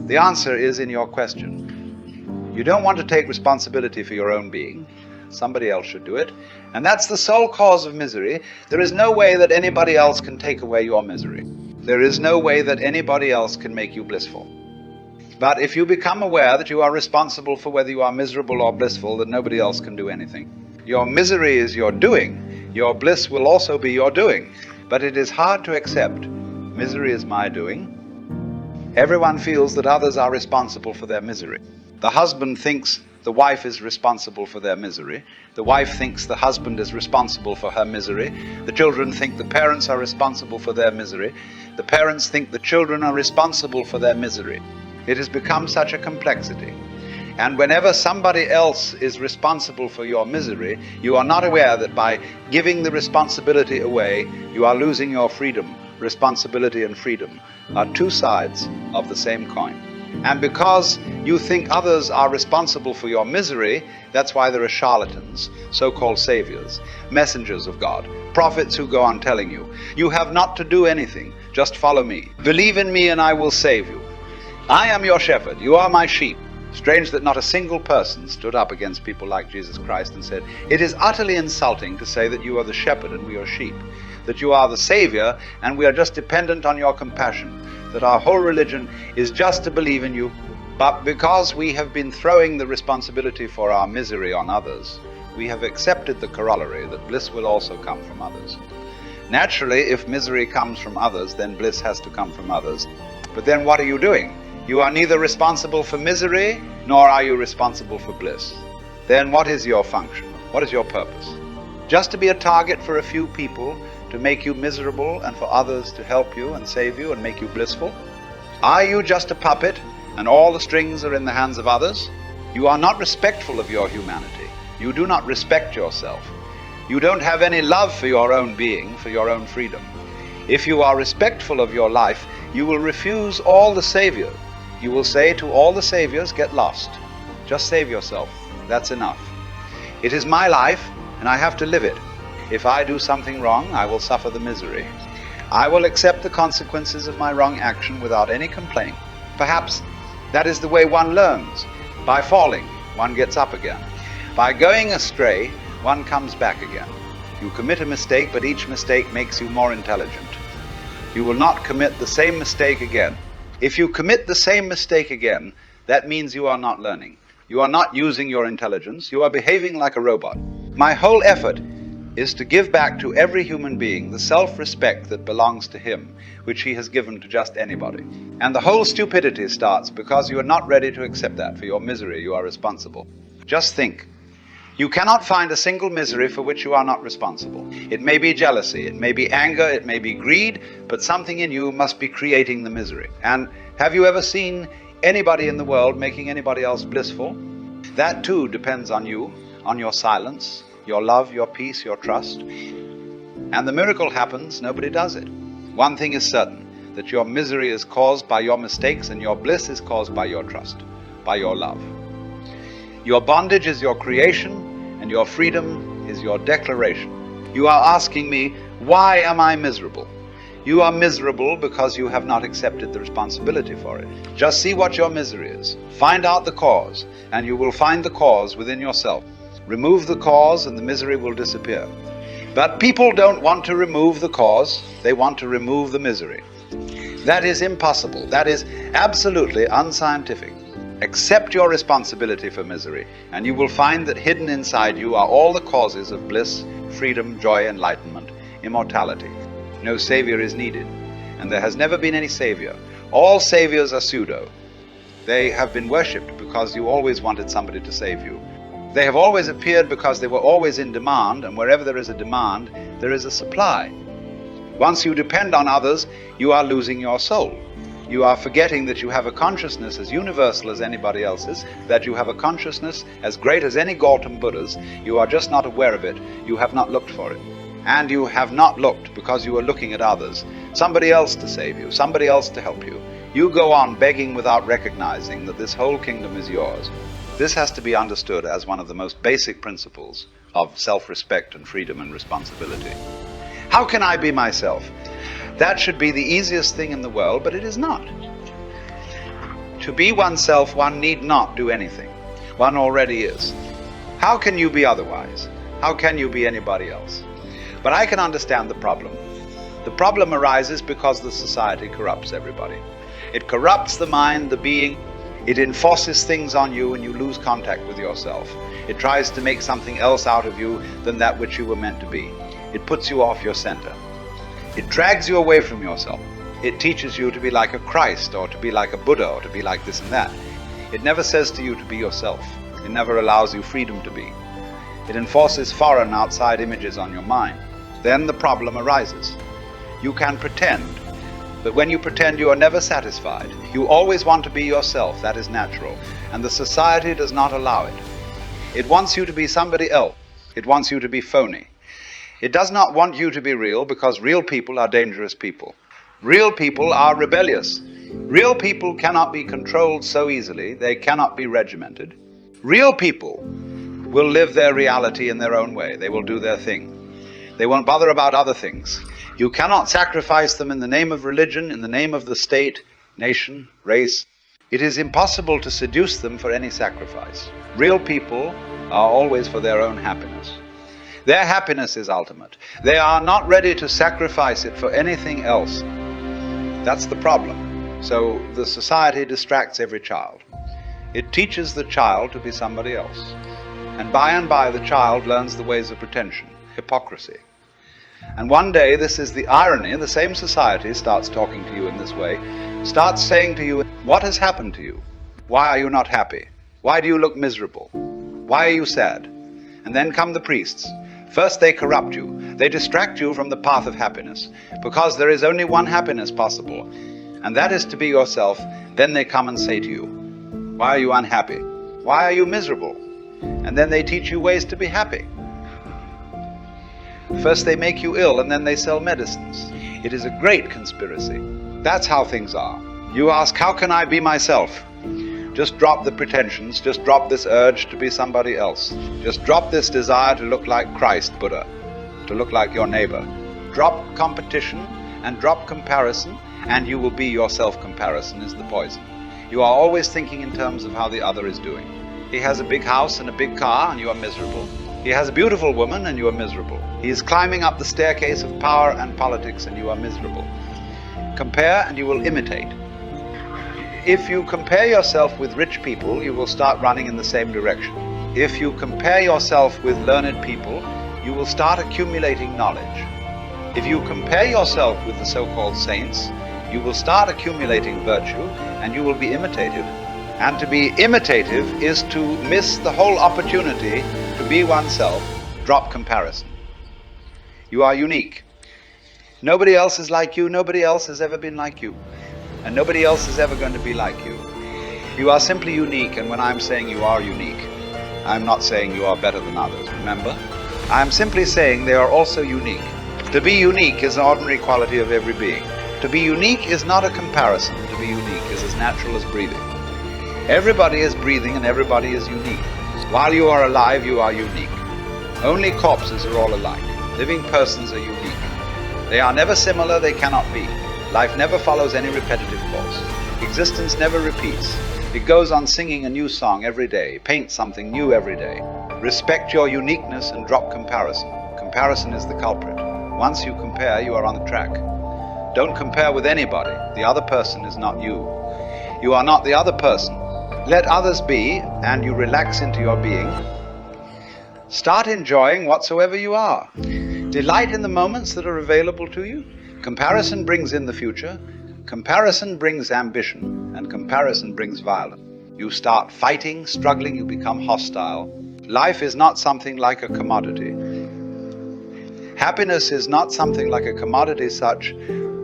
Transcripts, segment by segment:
The answer is in your question. You don't want to take responsibility for your own being. Somebody else should do it. And that's the sole cause of misery. There is no way that anybody else can take away your misery. There is no way that anybody else can make you blissful. But if you become aware that you are responsible for whether you are miserable or blissful, then nobody else can do anything. Your misery is your doing. Your bliss will also be your doing. But it is hard to accept. Misery is my doing. Everyone feels that others are responsible for their misery. The husband thinks the wife is responsible for their misery. The wife thinks the husband is responsible for her misery. The children think the parents are responsible for their misery. The parents think the children are responsible for their misery. It has become such a complexity. And whenever somebody else is responsible for your misery, you are not aware that by giving the responsibility away, you are losing your freedom. Responsibility and freedom are two sides of the same coin. And because you think others are responsible for your misery, that's why there are charlatans, so-called saviors, messengers of God, prophets who go on telling you, you have not to do anything, just follow me. Believe in me and I will save you. I am your shepherd, you are my sheep. Strange that not a single person stood up against people like Jesus Christ and said, it is utterly insulting to say that you are the shepherd and we are sheep, that you are the savior and we are just dependent on your compassion, that our whole religion is just to believe in you. But because we have been throwing the responsibility for our misery on others, we have accepted the corollary that bliss will also come from others. Naturally, if misery comes from others, then bliss has to come from others. But then what are you doing? You are neither responsible for misery, nor are you responsible for bliss. Then what is your function? What is your purpose? Just to be a target for a few people, to make you miserable and for others to help you and save you and make you blissful? Are you just a puppet and all the strings are in the hands of others? You are not respectful of your humanity. You do not respect yourself. You don't have any love for your own being, for your own freedom. If you are respectful of your life, you will refuse all the savior. You will say to all the saviors, get lost. Just save yourself. That's enough. It is my life and I have to live it. If I do something wrong, I will suffer the misery. I will accept the consequences of my wrong action without any complaint. Perhaps that is the way one learns. By falling, one gets up again. By going astray, one comes back again. You commit a mistake, but each mistake makes you more intelligent. You will not commit the same mistake again. If you commit the same mistake again, that means you are not learning. You are not using your intelligence. You are behaving like a robot. My whole effort is to give back to every human being the self-respect that belongs to him, which he has given to just anybody. And the whole stupidity starts because you are not ready to accept that. For your misery, you are responsible. Just think. You cannot find a single misery for which you are not responsible. It may be jealousy, it may be anger, it may be greed, but something in you must be creating the misery. And have you ever seen anybody in the world making anybody else blissful? That too depends on you, on your silence, your love, your peace, your trust. And the miracle happens, nobody does it. One thing is certain, that your misery is caused by your mistakes and your bliss is caused by your trust, by your love. Your bondage is your creation and your freedom is your declaration. You are asking me, why am I miserable? You are miserable because you have not accepted the responsibility for it. Just see what your misery is. Find out the cause, and you will find the cause within yourself. Remove the cause and the misery will disappear. But people don't want to remove the cause, they want to remove the misery. That is impossible. That is absolutely unscientific. Accept your responsibility for misery, and you will find that hidden inside you are all the causes of bliss, freedom, joy, enlightenment, immortality. No savior is needed, and there has never been any savior. All saviors are pseudo. They have been worshipped because you always wanted somebody to save you. They have always appeared because they were always in demand, and wherever there is a demand, there is a supply. Once you depend on others, you are losing your soul. You are forgetting that you have a consciousness as universal as anybody else's, that you have a consciousness as great as any Gautam Buddha's. You are just not aware of it. You have not looked for it. And you have not looked because you are looking at others, somebody else to save you, somebody else to help you. You go on begging without recognizing that this whole kingdom is yours. This has to be understood as one of the most basic principles of self-respect and freedom and responsibility. How can I be myself? That should be the easiest thing in the world, but it is not. To be oneself, one need not do anything. One already is. How can you be otherwise? How can you be anybody else? But I can understand the problem. The problem arises because the society corrupts everybody. It corrupts the mind, the being. It enforces things on you and you lose contact with yourself. It tries to make something else out of you than that which you were meant to be. It puts you off your center. It drags you away from yourself. It teaches you to be like a Christ, or to be like a Buddha, or to be like this and that. It never says to you to be yourself. It never allows you freedom to be. It enforces foreign outside images on your mind. Then the problem arises. You can pretend, but when you pretend you are never satisfied. You always want to be yourself. That is natural, and the society does not allow it. It wants you to be somebody else. It wants you to be phony. It does not want you to be real, because real people are dangerous people. Real people are rebellious. Real people cannot be controlled so easily. They cannot be regimented. Real people will live their reality in their own way. They will do their thing. They won't bother about other things. You cannot sacrifice them in the name of religion, in the name of the state, nation, race. It is impossible to seduce them for any sacrifice. Real people are always for their own happiness. Their happiness is ultimate. They are not ready to sacrifice it for anything else. That's the problem. So the society distracts every child. It teaches the child to be somebody else. And by the child learns the ways of pretension, hypocrisy. And one day, this is the irony, the same society starts talking to you in this way, starts saying to you, what has happened to you? Why are you not happy? Why do you look miserable? Why are you sad? And then come the priests. First they corrupt you. They distract you from the path of happiness, because there is only one happiness possible, and that is to be yourself. Then they come and say to you, why are you unhappy? Why are you miserable? And then they teach you ways to be happy. First they make you ill, and then they sell medicines. It is a great conspiracy. That's how things are. You ask, how can I be myself? Just drop the pretensions, just drop this urge to be somebody else. Just drop this desire to look like Christ, Buddha, to look like your neighbor. Drop competition and drop comparison, and you will be your self-comparison is the poison. You are always thinking in terms of how the other is doing. He has a big house and a big car, and you are miserable. He has a beautiful woman, and you are miserable. He is climbing up the staircase of power and politics, and you are miserable. Compare and you will imitate. If you compare yourself with rich people, you will start running in the same direction. If you compare yourself with learned people, you will start accumulating knowledge. If you compare yourself with the so-called saints, you will start accumulating virtue, and you will be imitative. And to be imitative is to miss the whole opportunity to be oneself, drop comparison. You are unique. Nobody else is like you, nobody else has ever been like you, and nobody else is ever going to be like you. You are simply unique, and when I'm saying you are unique, I'm not saying you are better than others, remember? I'm simply saying they are also unique. To be unique is an ordinary quality of every being. To be unique is not a comparison. To be unique is as natural as breathing. Everybody is breathing and everybody is unique. While you are alive, you are unique. Only corpses are all alike. Living persons are unique. They are never similar, they cannot be. Life never follows any repetitive course. Existence never repeats. It goes on singing a new song every day, paint something new every day. Respect your uniqueness and drop comparison. Comparison is the culprit. Once you compare, you are on the track. Don't compare with anybody. The other person is not you. You are not the other person. Let others be, and you relax into your being. Start enjoying whatsoever you are. Delight in the moments that are available to you. Comparison brings in the future. Comparison brings ambition, and comparison brings violence. You start fighting, struggling, you become hostile. Life is not something like a commodity. Happiness is not something like a commodity such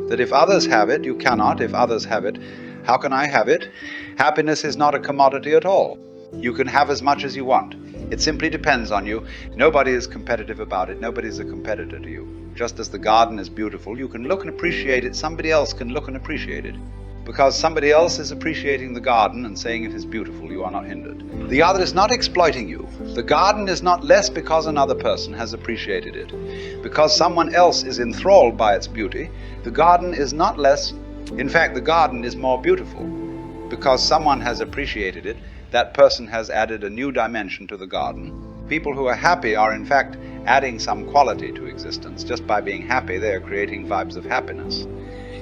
that if others have it, you cannot. If others have it, how can I have it? Happiness is not a commodity at all. You can have as much as you want. It simply depends on you. Nobody is competitive about it. Nobody is a competitor to you. Just as the garden is beautiful, you can look and appreciate it. Somebody else can look and appreciate it. Because somebody else is appreciating the garden and saying it is beautiful, you are not hindered. The other is not exploiting you. The garden is not less because another person has appreciated it. Because someone else is enthralled by its beauty, the garden is not less. In fact, the garden is more beautiful because someone has appreciated it, that person has added a new dimension to the garden. People who are happy are in fact adding some quality to existence. Just by being happy, they are creating vibes of happiness.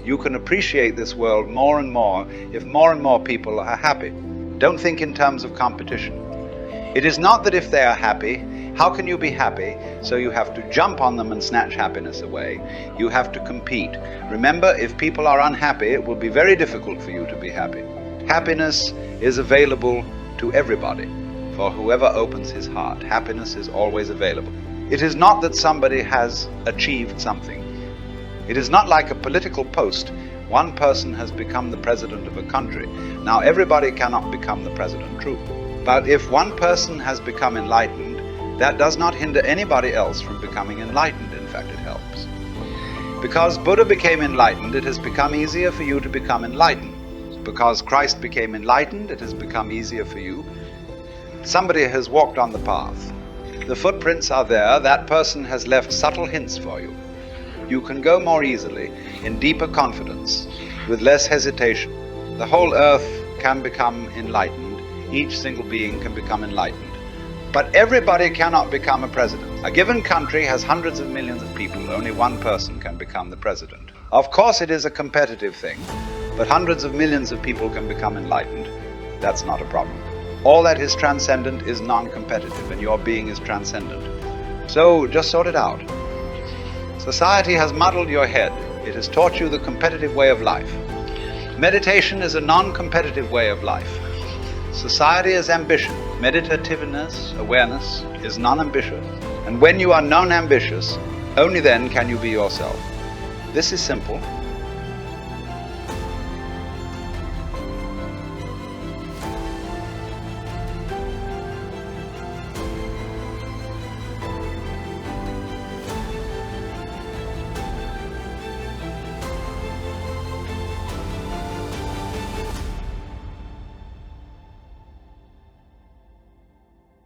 You can appreciate this world more and more if more and more people are happy. Don't think in terms of competition. It is not that if they are happy, how can you be happy? So you have to jump on them and snatch happiness away. You have to compete. Remember, if people are unhappy, it will be very difficult for you to be happy. Happiness is available to everybody. For whoever opens his heart, happiness is always available. It is not that somebody has achieved something. It is not like a political post. One person has become the president of a country. Now, everybody cannot become the president, true. But if one person has become enlightened, that does not hinder anybody else from becoming enlightened. In fact, it helps. Because Buddha became enlightened, it has become easier for you to become enlightened. Because Christ became enlightened, it has become easier for you. Somebody has walked on the path. The footprints are there. That person has left subtle hints for you. You can go more easily, in deeper confidence, with less hesitation. The whole earth can become enlightened. Each single being can become enlightened. But everybody cannot become a president. A given country has hundreds of millions of people. Only one person can become the president. Of course it is a competitive thing, but hundreds of millions of people can become enlightened. That's not a problem. All that is transcendent is non-competitive, and your being is transcendent. So just sort it out. Society has muddled your head. It has taught you the competitive way of life. Meditation is a non-competitive way of life. Society is ambition. Meditativeness, awareness, is non-ambitious. And when you are non-ambitious, only then can you be yourself. This is simple.